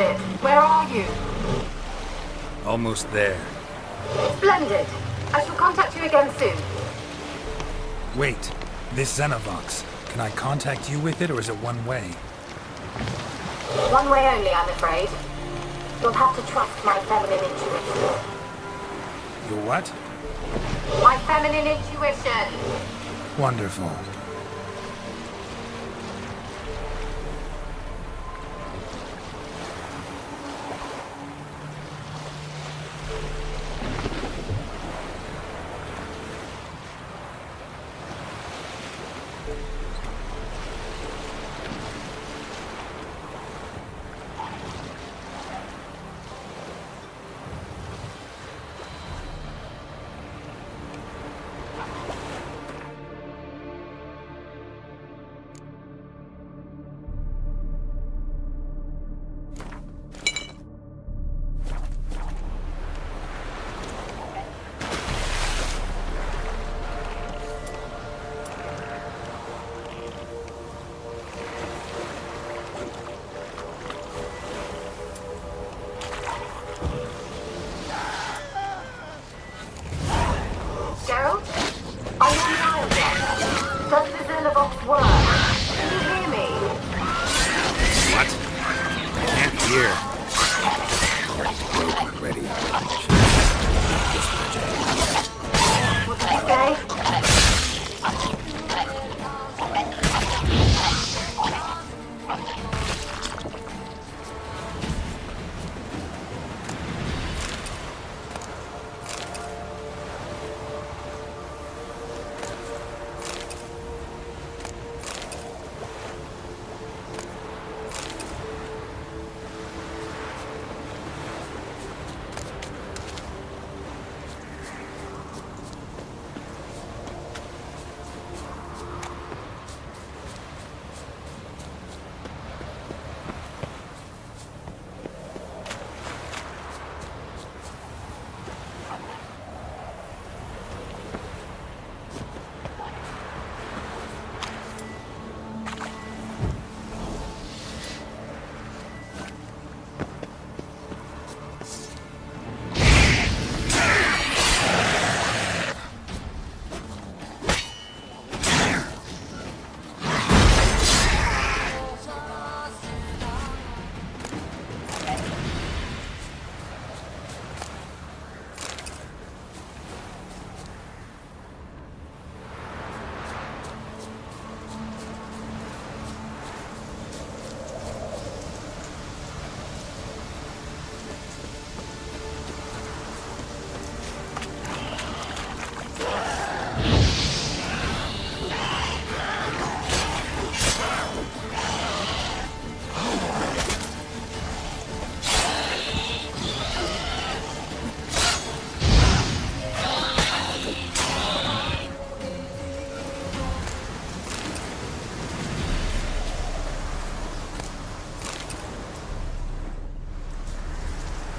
it. Where are you? Almost there. Splendid. I shall contact you again soon. Wait, this Xenovox. Can I contact you with it, or is it one way? One way only, I'm afraid. You'll have to trust my feminine intuition. Your what? My feminine intuition! Wonderful.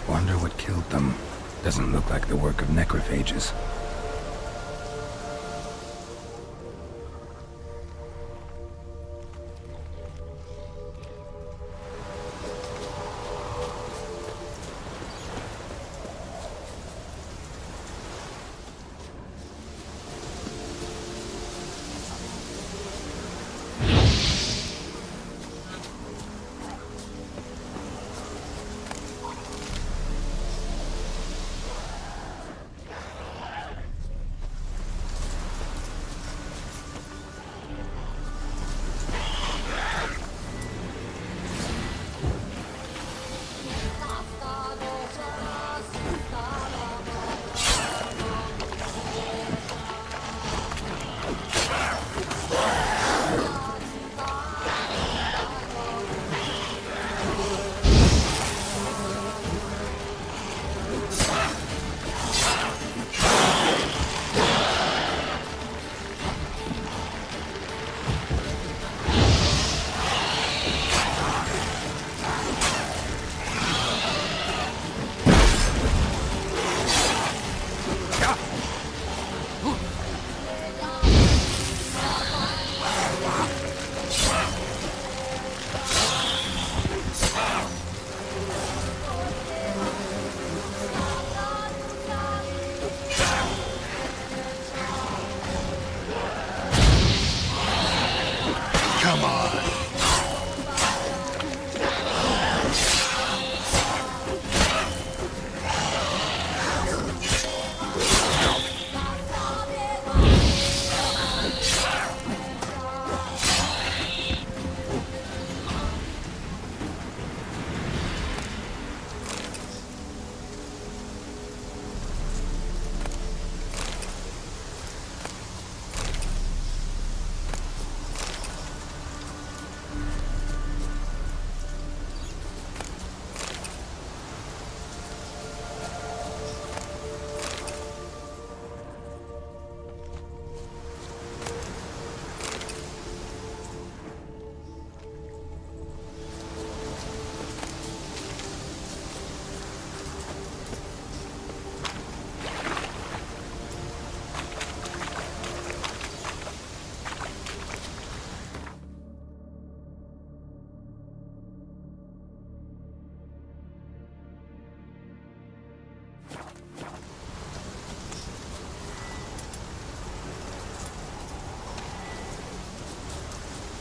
Wonder what killed them. Doesn't look like the work of necrophages.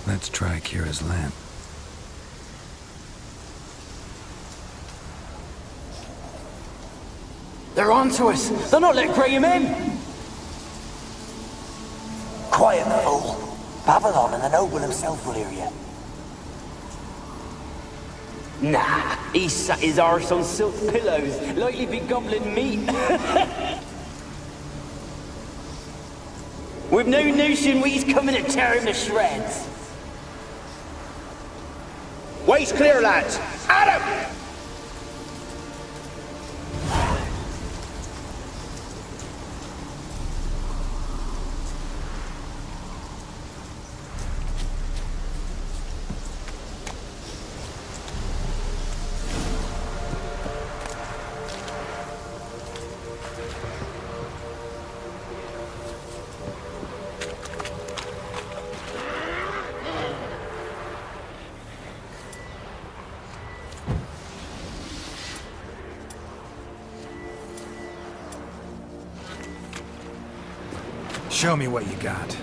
Let's try Kira's lamp. They're onto us! They're not letting Graham in! Quiet, fool. Babylon and the noble himself will hear you. Nah, he sat his arse on silk pillows, like he'd be gobbling meat. With no notion we's coming to tear him to shreds. Way's clear, lads! At him! Show me what you got.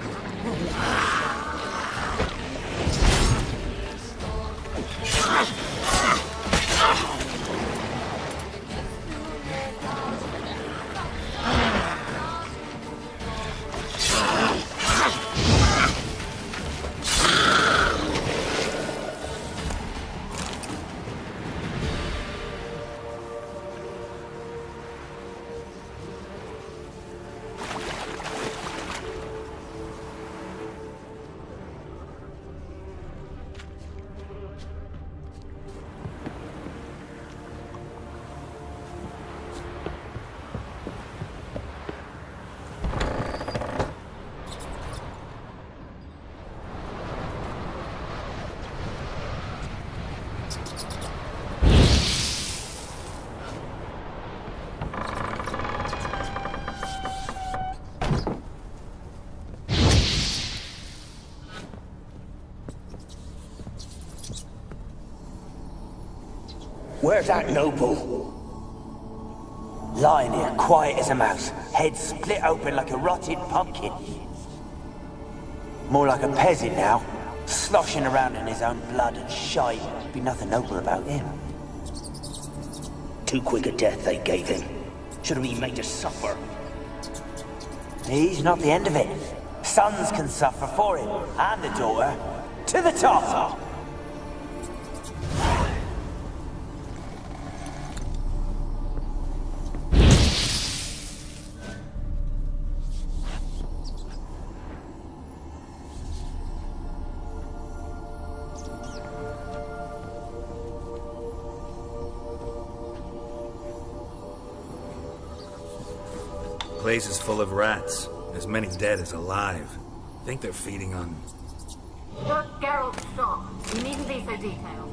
Where's that noble? Lying here, quiet as a mouse, head split open like a rotted pumpkin. More like a peasant now, sloshing around in his own blood and shite. Be nothing noble about him. Too quick a death they gave him. Should have been made to suffer. He's not the end of it. Sons can suffer for him, and the daughter. To the top! Place is full of rats. As many dead as alive. Think they're feeding on... You're Geralt's shop. You needn't be so detailed.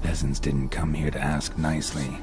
Peasants didn't come here to ask nicely.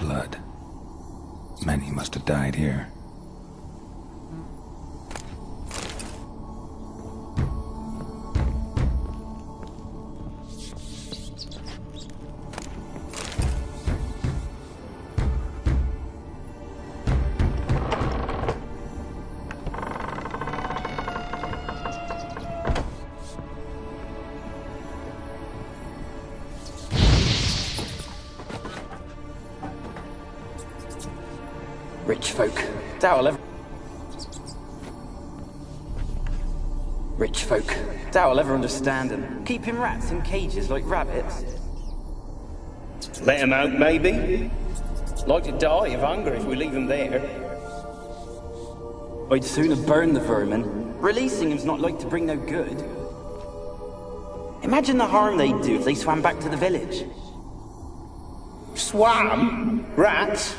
Blood. Many must have died here. Rich folk. Doubt I'll ever... Rich folk. Doubt I'll ever understand them. Keeping rats in cages like rabbits. Let him out, maybe? Like to die of hunger if we leave him there. I'd sooner burn the vermin. Releasing him's not like to bring no good. Imagine the harm they'd do if they swam back to the village. Swam? Rats?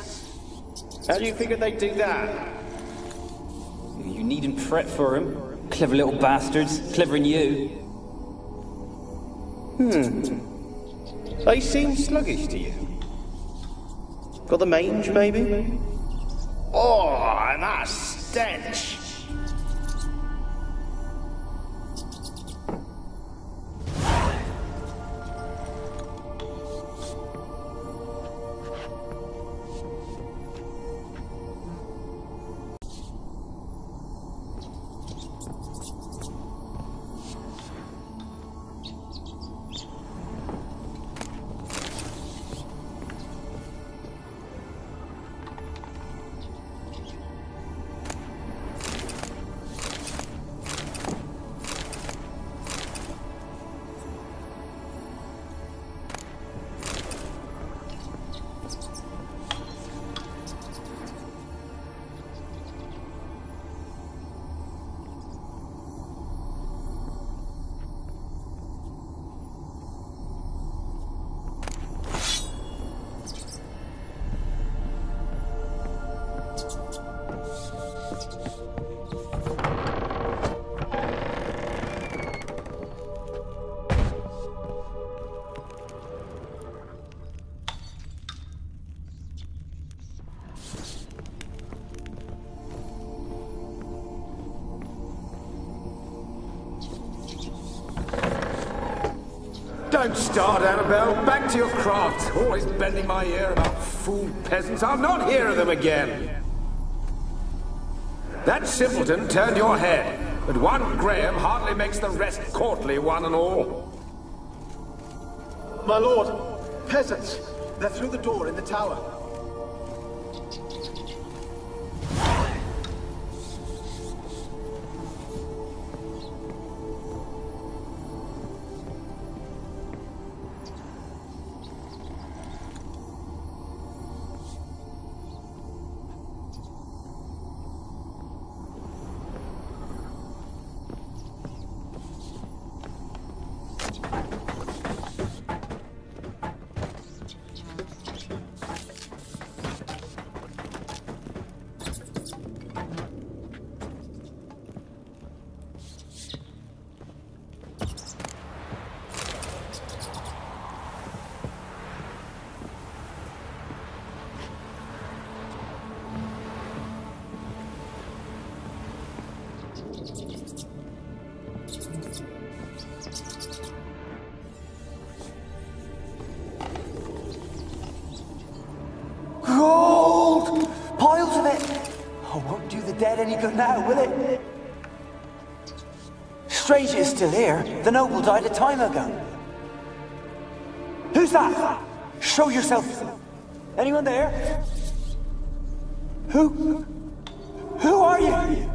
How do you figure they'd do that? You needn't fret for him. Clever little bastards. Clever'n you. They seem sluggish to you. Got the mange, maybe? Oh, and that stench! Don't start, Annabelle. Back to your craft. Always bending my ear about fool peasants. I'll not hear of them again. That simpleton turned your head, but one Graham hardly makes the rest courtly, one and all. My lord, peasants. They're through the door in the tower. Gold! Piles of it! Oh, won't do the dead any good now, will it? Strange it's still here. The noble died a time ago. Who's that? Show yourself. Anyone there? Who are you?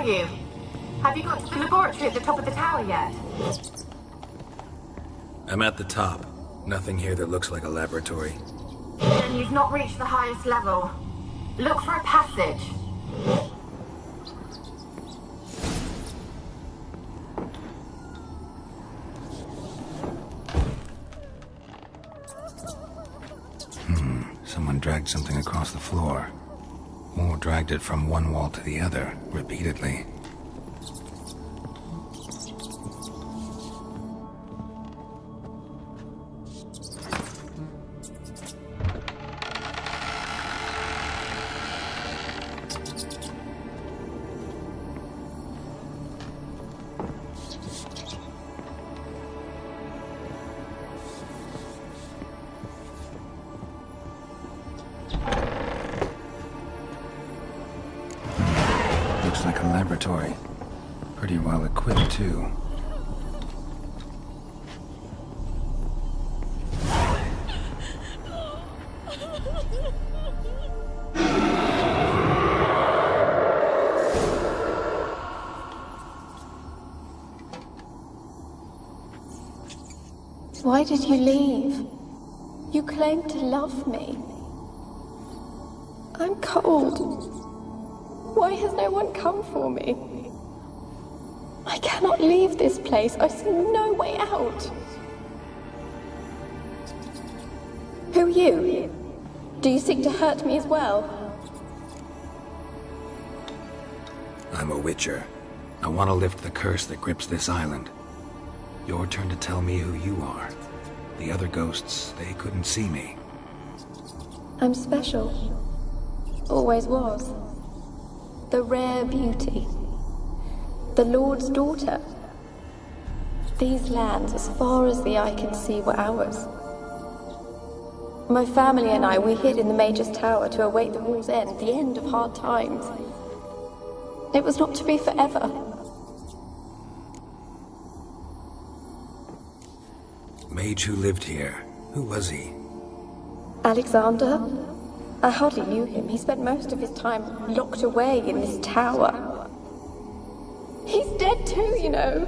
You? Have you got to the laboratory at the top of the tower yet? I'm at the top. Nothing here that looks like a laboratory. Then you've not reached the highest level. Look for a passage. dragged something across the floor. Or dragged it from one wall to the other, repeatedly. Looks like a laboratory. Pretty well equipped, too. Why did you leave? You claimed to love me. I'm cold. Why has no one come for me? I cannot leave this place. I see no way out. Who are you? Do you seek to hurt me as well? I'm a witcher. I want to lift the curse that grips this island. Your turn to tell me who you are. The other ghosts, they couldn't see me. I'm special. Always was. The rare beauty. The Lord's daughter. These lands, as far as the eye can see, were ours. My family and I, we hid in the Mage's Tower to await the war's end, the end of hard times. It was not to be forever. Mage who lived here. Who was he? Alexander? I hardly knew him. He spent most of his time locked away in this tower. He's dead too, you know.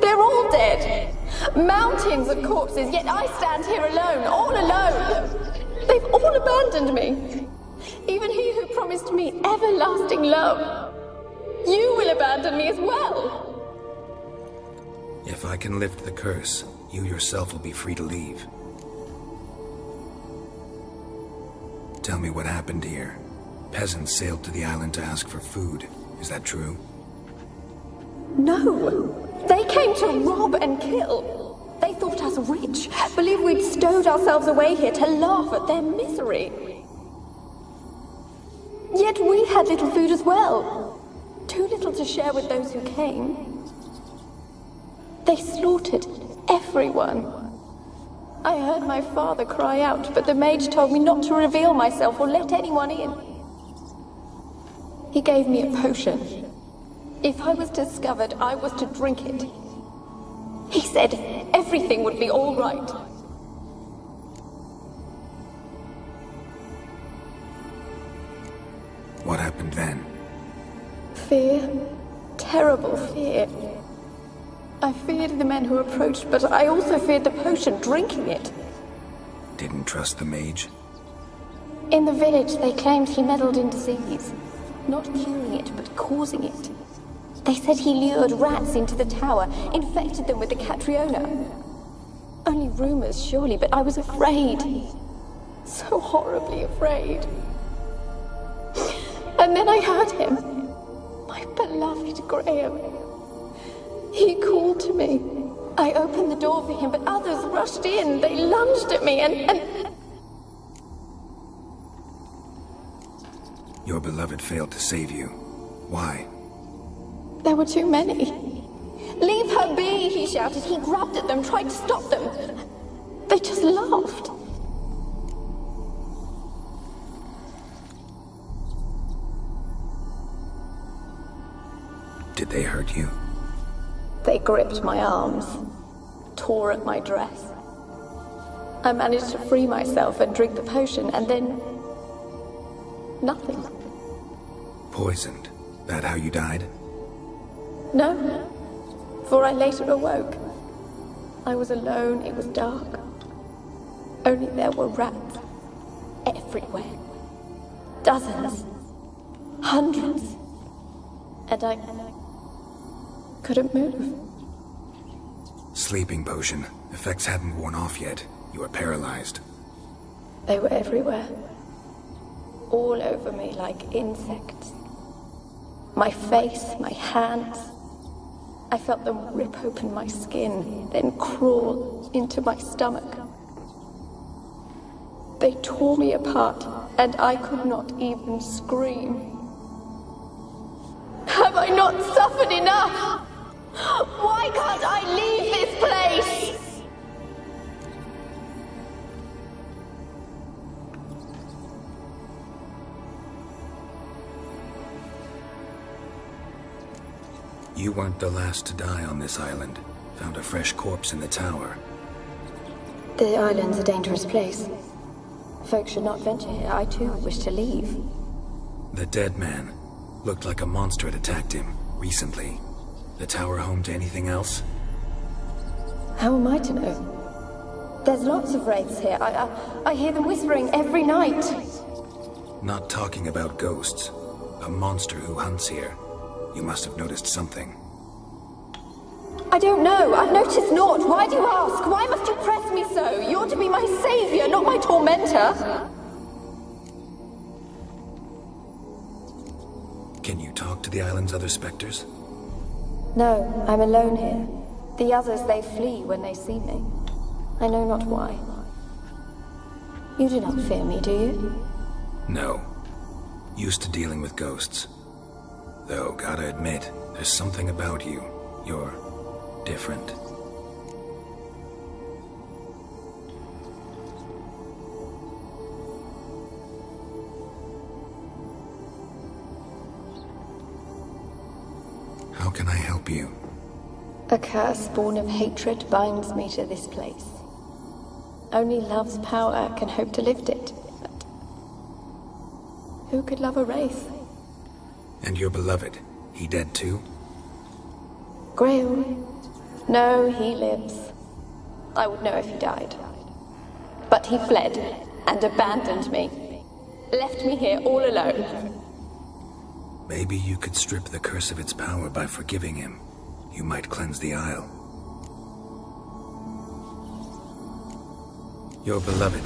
They're all dead. Mountains of corpses, yet I stand here alone, all alone. They've all abandoned me. Even he who promised me everlasting love. You will abandon me as well. If I can lift the curse, you yourself will be free to leave. Tell me what happened here. Peasants sailed to the island to ask for food. Is that true? No. They came to rob and kill. They thought us rich, believed we'd stowed ourselves away here to laugh at their misery. Yet we had little food as well. Too little to share with those who came. They slaughtered everyone. I heard my father cry out, but the mage told me not to reveal myself or let anyone in. He gave me a potion. If I was discovered, I was to drink it. He said everything would be all right. What happened then? Fear. Terrible fear. I feared the men who approached, but I also feared the potion, drinking it. Didn't trust the mage? In the village, they claimed he meddled in disease. Not curing it, but causing it. They said he lured rats into the tower, infected them with the Catriona. Only rumors, surely, but I was afraid. So horribly afraid. And then I heard him. My beloved Graham. He called to me. I opened the door for him, but others rushed in. They lunged at me and... Your beloved failed to save you. Why? There were too many. Leave her be, he shouted. He grabbed at them, tried to stop them. They just laughed. Did they hurt you? They gripped my arms, tore at my dress. I managed to free myself and drink the potion, and then... nothing. Poisoned? That how you died? No, for I later awoke. I was alone, it was dark. Only there were rats everywhere. Dozens. Hundreds. And I couldn't move. Sleeping potion. Effects hadn't worn off yet. You were paralyzed. They were everywhere. All over me like insects. My face, my hands. I felt them rip open my skin, then crawl into my stomach. They tore me apart, and I could not even scream. Have I not suffered enough? Why can't I leave this place? You weren't the last to die on this island. Found a fresh corpse in the tower. The island's a dangerous place. Folks should not venture here. I too wish to leave. The dead man. Looked like a monster had attacked him, recently. The tower home to anything else? How am I to know? There's lots of wraiths here. I hear them whispering every night. Not talking about ghosts. A monster who hunts here. You must have noticed something. I don't know. I've noticed naught. Why do you ask? Why must you press me so? You're to be my savior, not my tormentor. Can you talk to the island's other specters? No, I'm alone here. The others, they flee when they see me. I know not why. You do not fear me, do you? No. Used to dealing with ghosts. Though, gotta admit, there's something about you. You're different. How can I help you? A curse born of hatred binds me to this place. Only love's power can hope to lift it. But who could love a wraith? And your beloved, he dead too? Grail? No, he lives. I would know if he died. But he fled and abandoned me. Left me here all alone. Maybe you could strip the curse of its power by forgiving him. You might cleanse the Isle. Your beloved,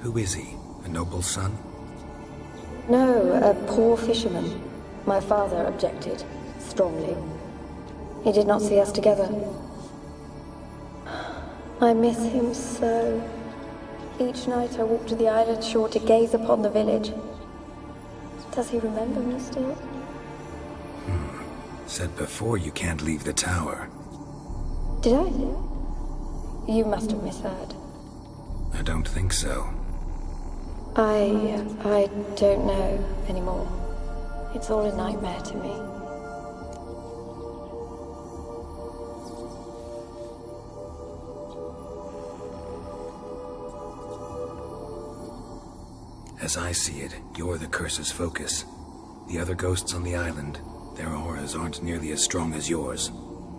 who is he? A noble son? No, a poor fisherman. My father objected, strongly. He did not see us together. I miss him so. Each night I walk to the island shore to gaze upon the village. Does he remember me still? Said before you can't leave the tower. Did I? You must have misheard. I don't think so. I don't know anymore. It's all a nightmare to me. As I see it, you're the curse's focus. The other ghosts on the island, their auras aren't nearly as strong as yours.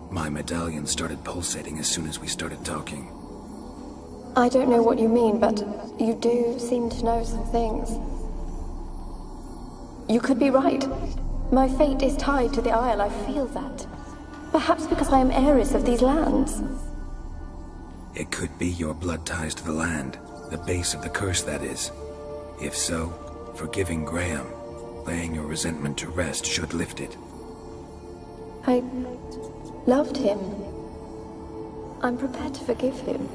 My medallion started pulsating as soon as we started talking. I don't know what you mean, but you do seem to know some things. You could be right. My fate is tied to the Isle, I feel that. Perhaps because I am heiress of these lands. It could be your blood ties to the land, the base of the curse, that is. If so, forgiving Graham, laying your resentment to rest should lift it. I loved him. I'm prepared to forgive him.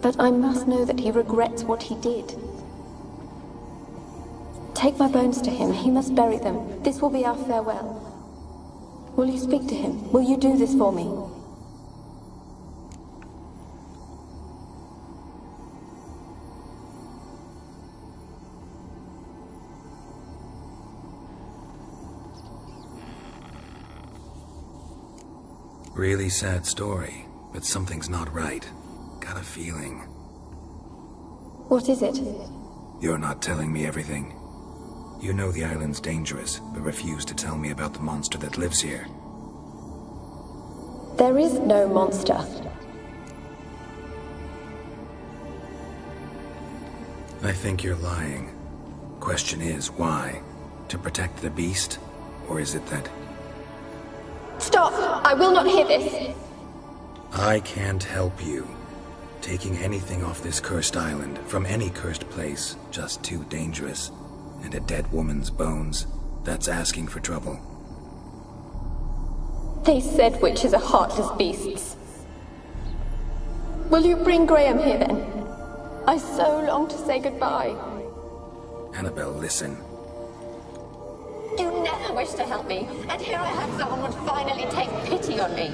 But I must know that he regrets what he did. Take my bones to him. He must bury them. This will be our farewell. Will you speak to him? Will you do this for me? Really sad story, but something's not right. Got a feeling. What is it? You're not telling me everything. You know the island's dangerous, but refuse to tell me about the monster that lives here. There is no monster. I think you're lying. Question is, why? To protect the beast? Or is it that... Stop! I will not hear this! I can't help you. Taking anything off this cursed island, from any cursed place, just too dangerous. And a dead woman's bones, that's asking for trouble. They said witches are heartless beasts. Will you bring Graham here then? I so long to say goodbye. Annabelle, listen. You never wished to help me, and here I have someone would finally take pity on me.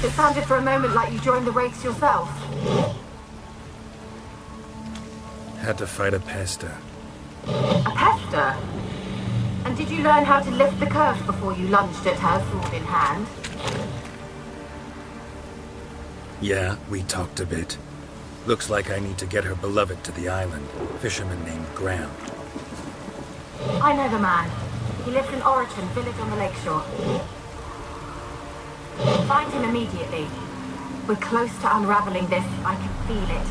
It sounded for a moment like you joined the race yourself. Had to fight a pester. A pester? And did you learn how to lift the curse before you lunged at her, sword in hand? Yeah, we talked a bit. Looks like I need to get her beloved to the island. Fisherman named Graham. I know the man. He lives in Oraton, village on the lakeshore. Find him immediately. We're close to unraveling this. I can feel it.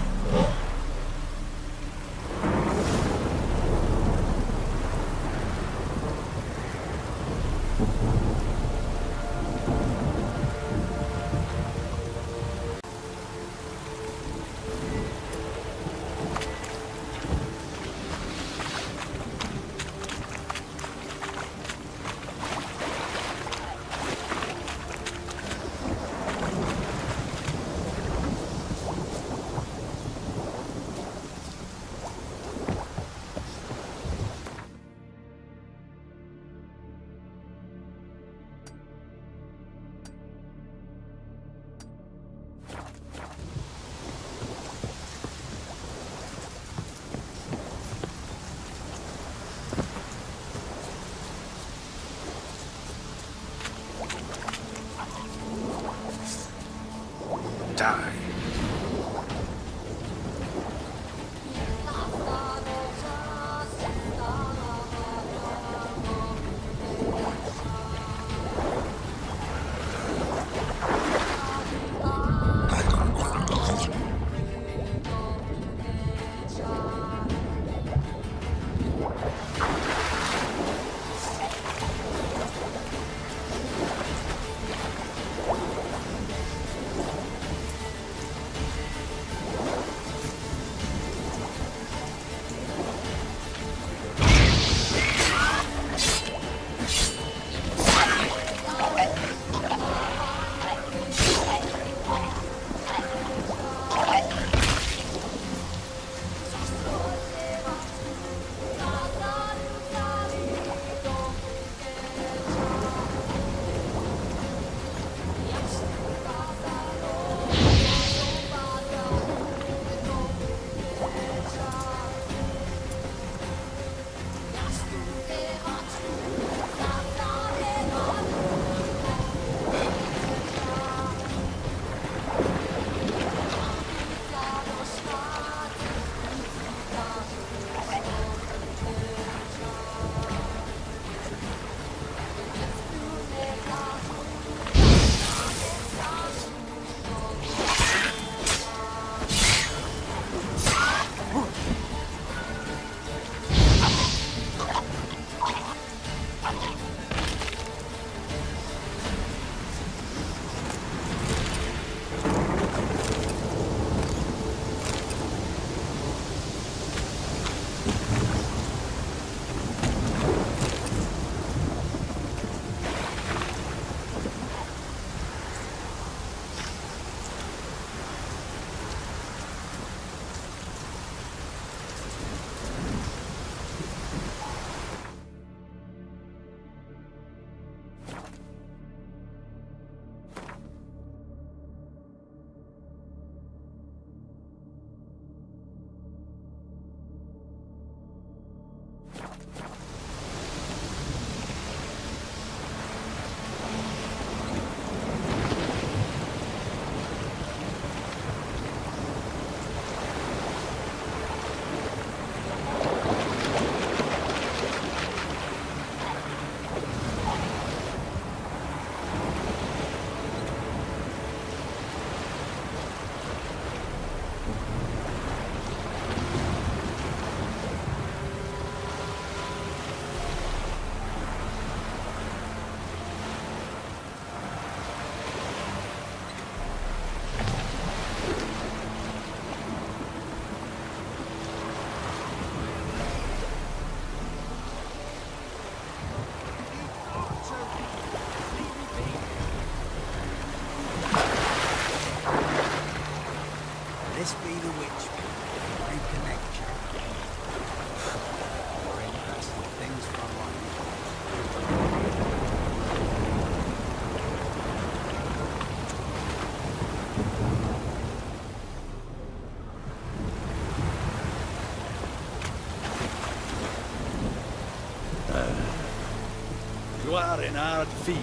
You are in hard field,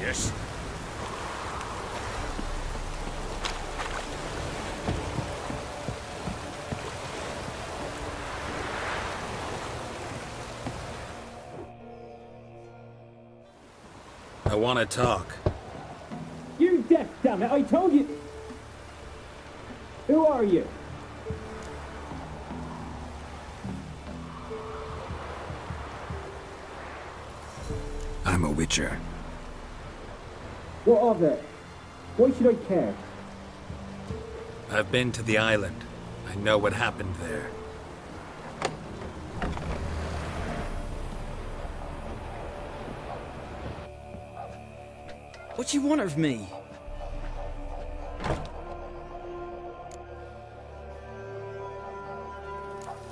yes? I want to talk. You deaf, damn it! I told you. Who are you? I'm a witcher. What of it? Why should I care? I've been to the island. I know what happened there. What do you want of me?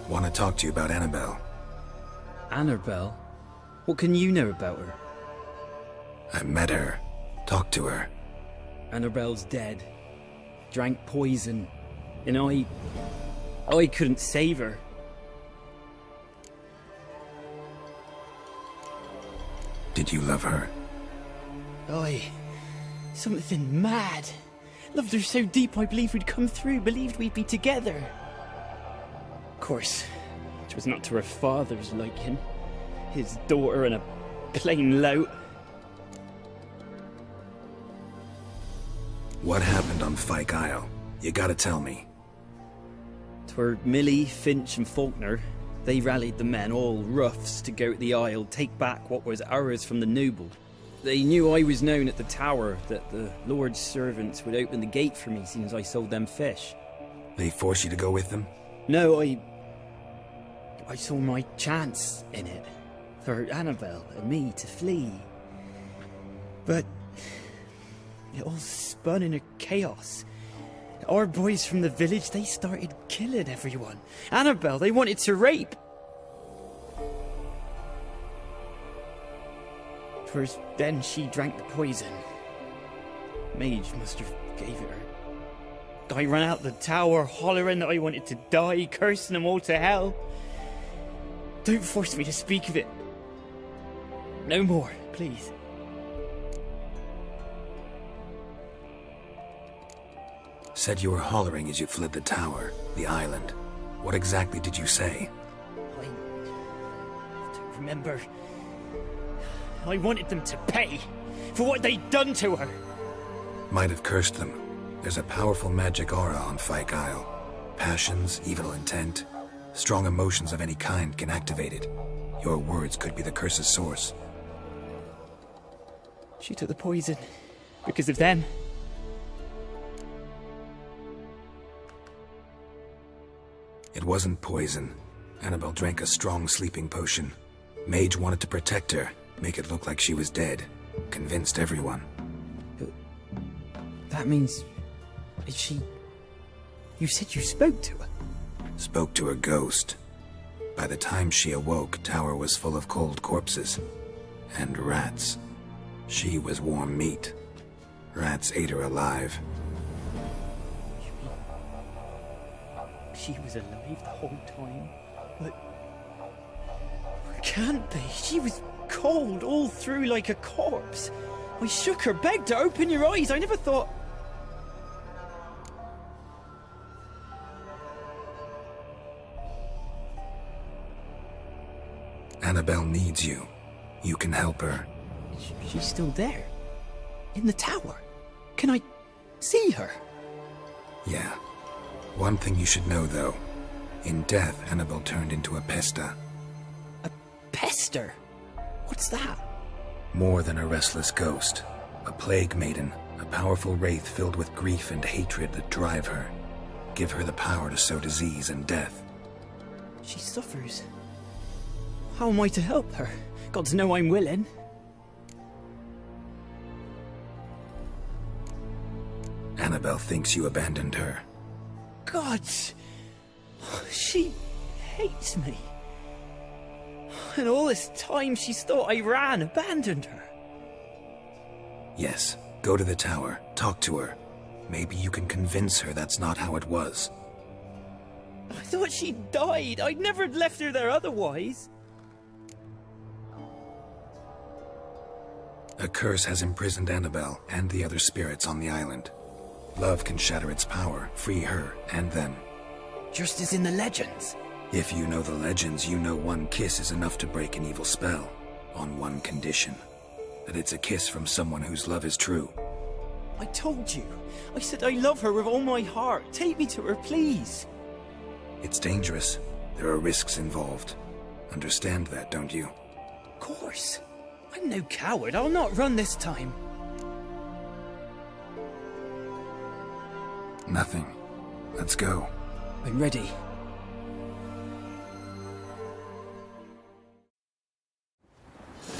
Want to talk to you about Annabelle. Annabelle? What can you know about her? I met her. Talked to her. Annabelle's dead. Drank poison. And I couldn't save her. Did you love her? Something mad. Loved her so deep I believed we'd come through, believed we'd be together. Of course, it was not to her father's liking. His daughter and a plain lout. What happened on Fyke Isle? You gotta tell me. 'Twere Millie, Finch and Faulkner. They rallied the men, all roughs, to go to the Isle, take back what was ours from the noble. They knew I was known at the tower, that the Lord's servants would open the gate for me, seeing as I sold them fish. They forced you to go with them? No, I saw my chance in it, for Annabelle and me to flee. But it all spun in a chaos. Our boys from the village, they started killing everyone. Annabelle, they wanted to rape. First, then she drank the poison. Mage must have gave it her. I ran out the tower, hollering that I wanted to die, cursing them all to hell. Don't force me to speak of it. No more, please. Said you were hollering as you fled the tower, the island. What exactly did you say? I don't remember. I wanted them to pay for what they'd done to her. Might have cursed them. There's a powerful magic aura on Fyke Isle. Passions, evil intent, strong emotions of any kind can activate it. Your words could be the curse's source. She took the poison because of them. It wasn't poison. Annabelle drank a strong sleeping potion. Mage wanted to protect her, make it look like she was dead. Convinced everyone. But that means... You said you spoke to her? Spoke to her ghost. By the time she awoke, Tower was full of cold corpses. And rats. She was warm meat. Rats ate her alive. You mean... she was alive the whole time? But... it can't be. She was cold all through like a corpse. I shook her, begged her, open your eyes. I never thought... Annabelle needs you. You can help her. She's still there? In the tower? Can I see her? Yeah. One thing you should know, though. In death, Annabelle turned into a pesta. A pester? What's that? More than a restless ghost. A plague maiden. A powerful wraith filled with grief and hatred that drive her. Give her the power to sow disease and death. She suffers. How am I to help her? Gods know I'm willing. Annabelle thinks you abandoned her. Gods! She hates me. And all this time she's thought I ran, abandoned her. Yes, go to the tower, talk to her. Maybe you can convince her that's not how it was. I thought she died. I'd never left her there otherwise. A curse has imprisoned Annabelle and the other spirits on the island. Love can shatter its power, free her and them. Just as in the legends. If you know the legends, you know one kiss is enough to break an evil spell. On one condition. That it's a kiss from someone whose love is true. I told you. I said I love her with all my heart. Take me to her, please. It's dangerous. There are risks involved. Understand that, don't you? Of course. I'm no coward. I'll not run this time. Nothing. Let's go. I'm ready.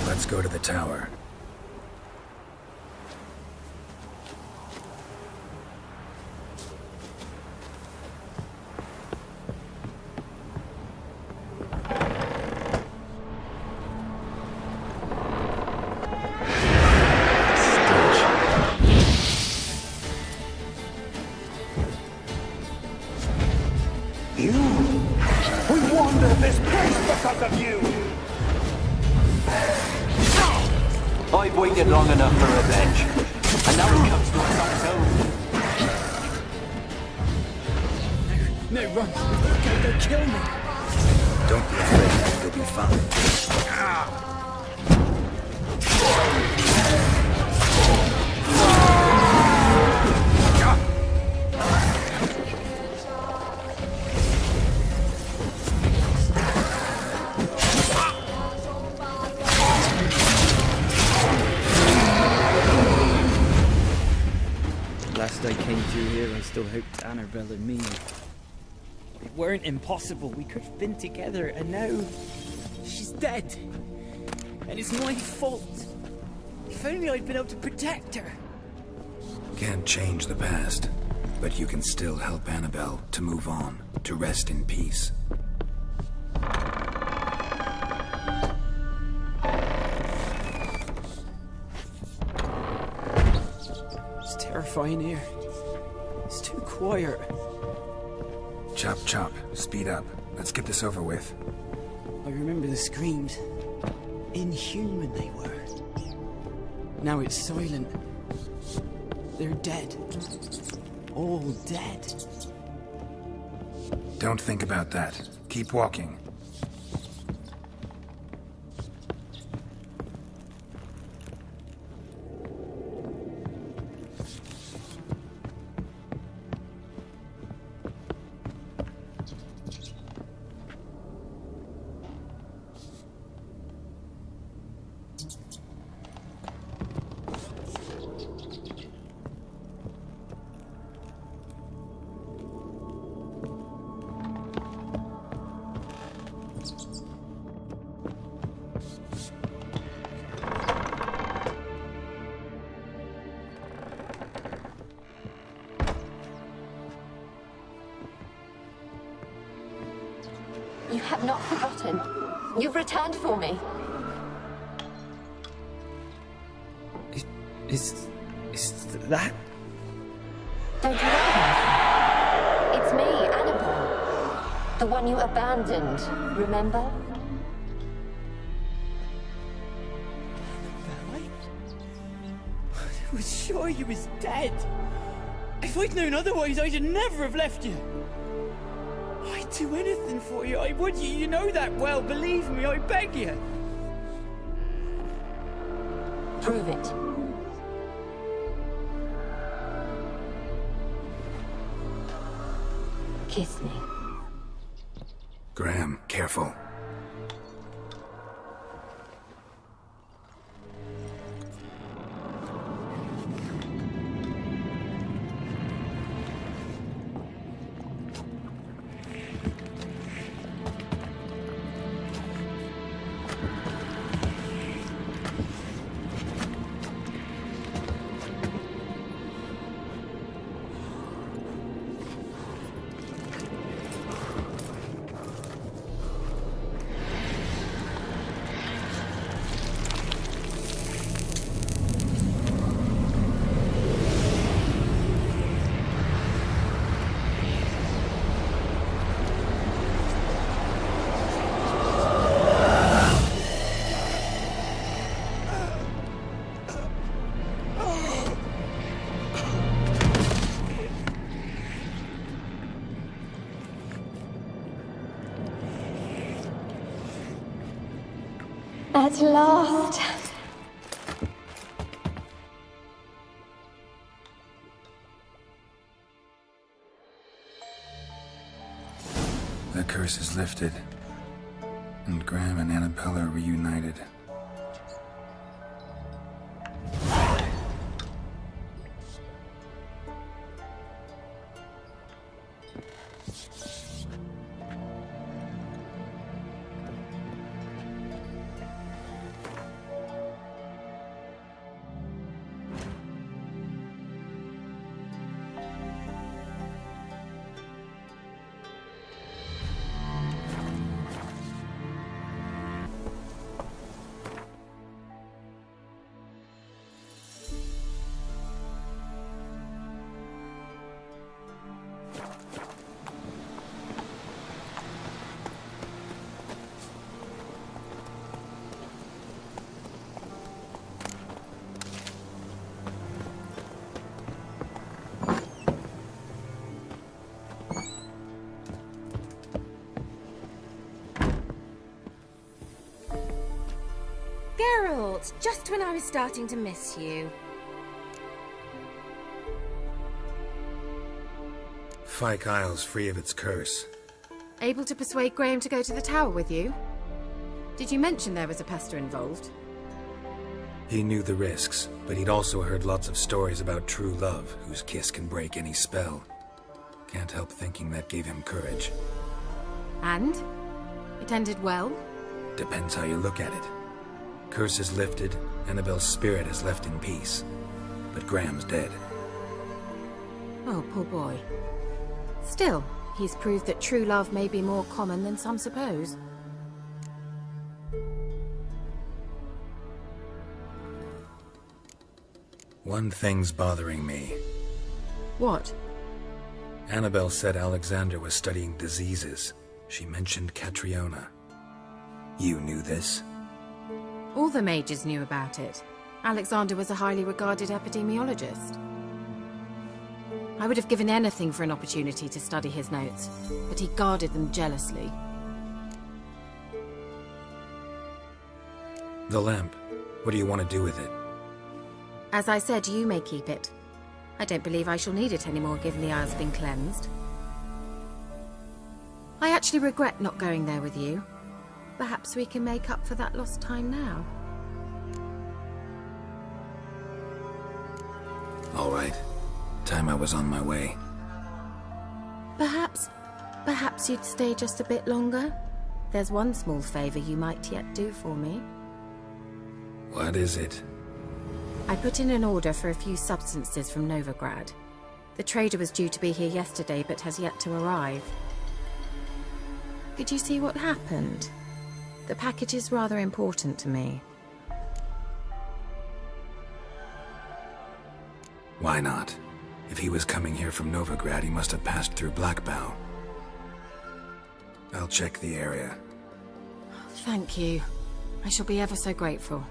Let's go to the tower. I've waited long enough for revenge, and now it comes to us on its own. No, run. They'll kill me. Don't be afraid. You'll be fine. Last I came through here, I still hoped Annabelle and me. It weren't impossible. We could have been together, and now she's dead. And it's my fault. If only I'd been able to protect her. Can't change the past, but you can still help Annabelle to move on, to rest in peace. It's terrifying here. It's too quiet. Chop, chop. Speed up. Let's get this over with. I remember the screams. Inhuman they were. Now it's silent. They're dead. All dead. Don't think about that. Keep walking. You have not forgotten. You've returned for me. Is that? Don't you recognize me? It's me, Annabelle. The one you abandoned, remember? I was sure you was dead. If I'd known otherwise, I'd never have left you. I'd do anything for you. I would. You know that well. Believe me, I beg you. Prove it. Kiss me. Graham, careful. At last. The curse is lifted, and Graham and Annabelle are reunited. Geralt, just when I was starting to miss you. Fyke Isle's free of its curse. Able to persuade Graham to go to the tower with you? Did you mention there was a pester involved? He knew the risks, but he'd also heard lots of stories about true love, whose kiss can break any spell. Can't help thinking that gave him courage. And? It ended well? Depends how you look at it. Curse is lifted, Annabelle's spirit is left in peace. But Graham's dead. Oh, poor boy. Still, he's proved that true love may be more common than some suppose. One thing's bothering me. What? Annabelle said Alexander was studying diseases. She mentioned Catriona. You knew this? All the mages knew about it. Alexander was a highly regarded epidemiologist. I would have given anything for an opportunity to study his notes, but he guarded them jealously. The lamp. What do you want to do with it? As I said, you may keep it. I don't believe I shall need it anymore, given the Isle's been cleansed. I actually regret not going there with you. Perhaps we can make up for that lost time now. All right. Time I was on my way. Perhaps you'd stay just a bit longer? There's one small favor you might yet do for me. What is it? I put in an order for a few substances from Novigrad. The trader was due to be here yesterday, but has yet to arrive. Could you see what happened? The package is rather important to me. Why not? If he was coming here from Novigrad, he must have passed through Blackbough. I'll check the area. Thank you. I shall be ever so grateful.